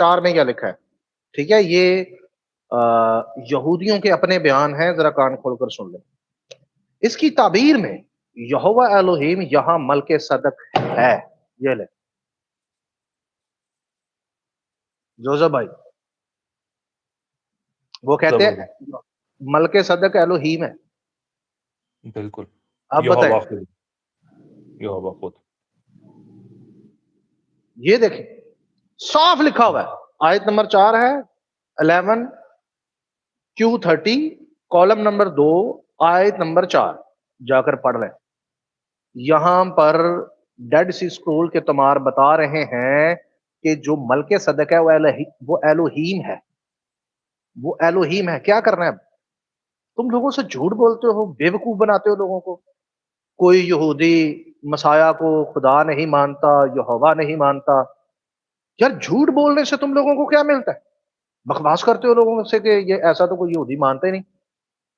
4 میں کیا لکھا ہے؟ ٹھیک ہے، یہ یہودیوں کے اپنے بیان ہیں، ذرا کان کھول کر سن لیں۔ اس کی تعبیر میں یہوہ الوہیم یہاں ملک صدق ہے، یہ لے جوزف بھائی، وہ کہتے ہیں زبردست، ملک صدق الوہیم ہے۔ بالکل، اب بتائیں، یہوہ خود، یہوہ خود، یہ دیکھیں صاف لکھا ہوا ہے، آیت نمبر 4 ہے 11 Q30 کالم نمبر 2 آیت نمبر 4 جا کر پڑھ لیں۔ یہاں پر ڈیڈ سی اسکرول کے تمار بتا رہے ہیں کہ جو ملک صدق ہے وہ الوہیم ہے، وہ الوہیم ہے۔ کیا کرنا ہے؟ تم لوگوں سے جھوٹ بولتے ہو، بے وقوف بناتے ہو لوگوں کو۔ کوئی یہودی مسیح کو خدا نہیں مانتا، یہوہ نہیں مانتا۔ یار جھوٹ بولنے سے تم لوگوں کو کیا ملتا ہے؟ بکواس کرتے ہو لوگوں سے کہ یہ ایسا تو کوئی یہودی مانتے نہیں۔